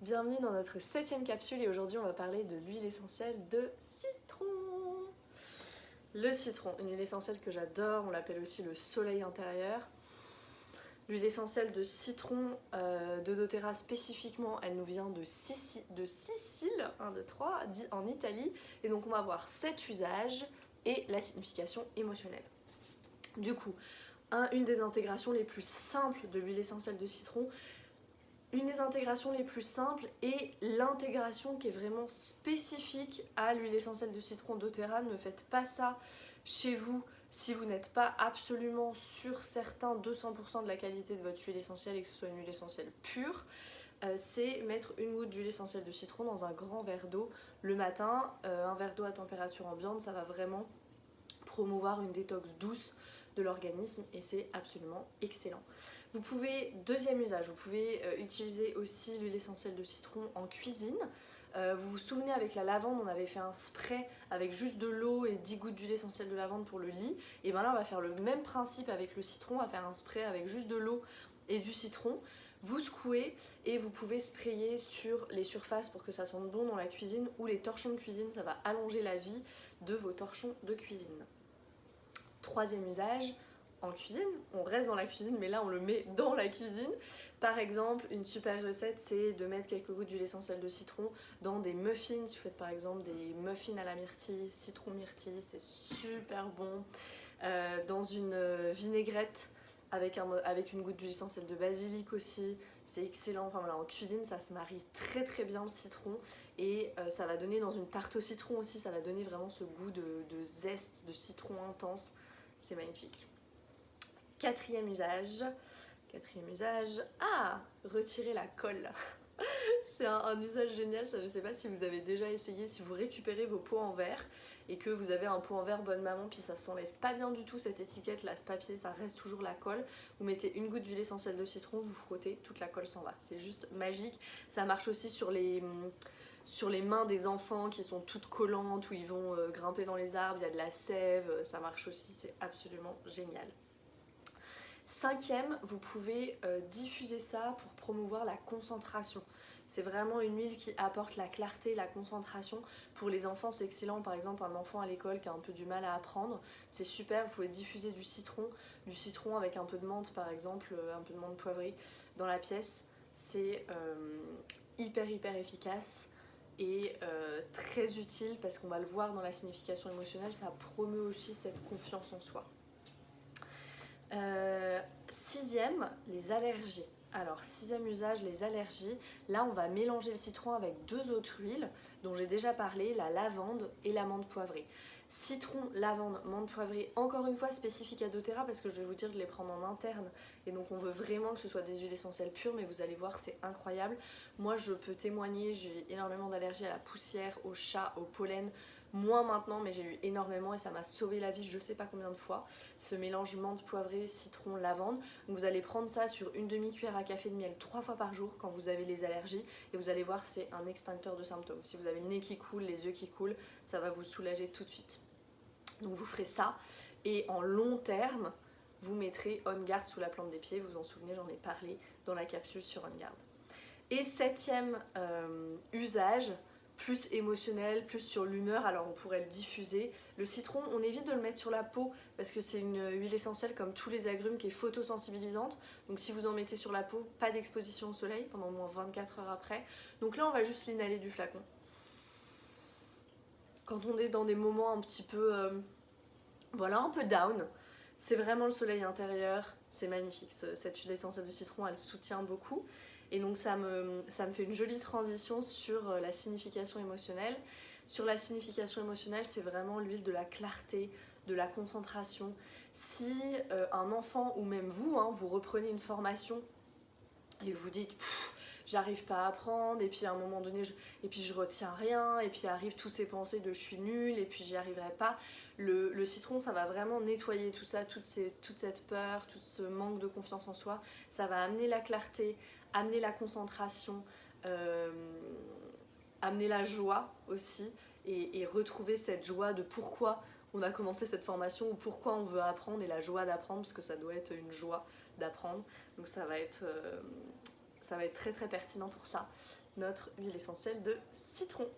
Bienvenue dans notre 7e capsule et aujourd'hui on va parler de l'huile essentielle de citron. Le citron, une huile essentielle que j'adore, on l'appelle aussi le soleil intérieur. L'huile essentielle de citron de doTERRA spécifiquement, elle nous vient de Sicile, 1, 2, 3, en Italie. Et donc on va voir 7 usages et la signification émotionnelle. Du coup, une des intégrations les plus simples de l'huile essentielle de citron, une des intégrations les plus simples et l'intégration qui est vraiment spécifique à l'huile essentielle de citron doTERRA. Ne faites pas ça chez vous si vous n'êtes pas absolument sûr, certain, 200% de la qualité de votre huile essentielle et que ce soit une huile essentielle pure. C'est mettre une goutte d'huile essentielle de citron dans un grand verre d'eau le matin. Un verre d'eau à température ambiante, ça va vraiment promouvoir une détox douce de l'organisme et c'est absolument excellent. Vous pouvez, deuxième usage, vous pouvez utiliser aussi l'huile essentielle de citron en cuisine. Vous vous souvenez avec la lavande, on avait fait un spray avec juste de l'eau et 10 gouttes d'huile essentielle de lavande pour le lit. Et bien là on va faire le même principe avec le citron, on va faire un spray avec juste de l'eau et du citron. Vous secouez et vous pouvez sprayer sur les surfaces pour que ça sente bon dans la cuisine ou les torchons de cuisine, ça va allonger la vie de vos torchons de cuisine. Troisième usage, en cuisine, on reste dans la cuisine mais là on le met dans la cuisine. Par exemple, une super recette c'est de mettre quelques gouttes d'huile essentielle de citron dans des muffins. Si vous faites par exemple des muffins à la myrtille, citron myrtille, c'est super bon. Dans une vinaigrette avec une goutte d'huile essentielle de basilic aussi, c'est excellent. Enfin voilà, en cuisine ça se marie très très bien le citron et ça va donner dans une tarte au citron aussi, ça va donner vraiment ce goût de zeste, de citron intense, c'est magnifique. Quatrième usage, retirer la colle. C'est un usage génial, ça je sais pas si vous avez déjà essayé, si vous récupérez vos pots en verre et que vous avez un pot en verre bonne maman puis ça s'enlève pas bien du tout cette étiquette là, ce papier, ça reste toujours la colle, vous mettez une goutte d'huile essentielle de citron, vous frottez, toute la colle s'en va, c'est juste magique. Ça marche aussi sur les mains des enfants qui sont toutes collantes, où ils vont grimper dans les arbres, il y a de la sève, ça marche aussi, c'est absolument génial. Cinquième, vous pouvez diffuser ça pour promouvoir la concentration. C'est vraiment une huile qui apporte la clarté, la concentration. Pour les enfants, c'est excellent. Par exemple, un enfant à l'école qui a un peu du mal à apprendre, c'est super. Vous pouvez diffuser du citron avec un peu de menthe, par exemple, un peu de menthe poivrée dans la pièce. C'est hyper efficace et très utile parce qu'on va le voir dans la signification émotionnelle, ça promeut aussi cette confiance en soi. Sixième, les allergies. Alors, sixième usage, les allergies. Là, on va mélanger le citron avec deux autres huiles dont j'ai déjà parlé, la lavande et la menthe poivrée. Citron, lavande, menthe poivrée, encore une fois spécifique à doTERRA parce que je vais vous dire de les prendre en interne et donc on veut vraiment que ce soit des huiles essentielles pures, mais vous allez voir, c'est incroyable. Moi, je peux témoigner, j'ai énormément d'allergies à la poussière, au chat, au pollen. Moins maintenant, mais j'ai eu énormément et ça m'a sauvé la vie je sais pas combien de fois. Ce mélange menthe poivrée, citron, lavande. Donc vous allez prendre ça sur une demi-cuillère à café de miel 3 fois par jour quand vous avez les allergies et vous allez voir, c'est un extincteur de symptômes. Si vous avez le nez qui coule, les yeux qui coulent, ça va vous soulager tout de suite. Donc vous ferez ça et en long terme, vous mettrez On Guard sous la plante des pieds. Vous vous en souvenez, j'en ai parlé dans la capsule sur On Guard. Et septième usage, plus émotionnel, plus sur l'humeur, alors on pourrait le diffuser. Le citron, on évite de le mettre sur la peau parce que c'est une huile essentielle comme tous les agrumes qui est photosensibilisante. Donc si vous en mettez sur la peau, pas d'exposition au soleil pendant au moins 24 heures après. Donc là on va juste l'inhaler du flacon. Quand on est dans des moments un petit peu, un peu down, c'est vraiment le soleil intérieur, c'est magnifique. Cette huile essentielle de citron, elle soutient beaucoup. Et donc ça me fait une jolie transition sur la signification émotionnelle. Sur la signification émotionnelle, c'est vraiment l'huile de la clarté, de la concentration. Si un enfant ou même vous, vous reprenez une formation et vous dites j'arrive pas à apprendre et puis à un moment donné je retiens rien et puis arrivent tous ces pensées de je suis nulle et puis j'y arriverai pas, le citron ça va vraiment nettoyer tout ça, toute cette peur, tout ce manque de confiance en soi, ça va amener la clarté, amener la concentration, amener la joie aussi et retrouver cette joie de pourquoi on a commencé cette formation ou pourquoi on veut apprendre et la joie d'apprendre parce que ça doit être une joie d'apprendre. Donc ça va être ça va être très très pertinent pour ça, notre huile essentielle de citron.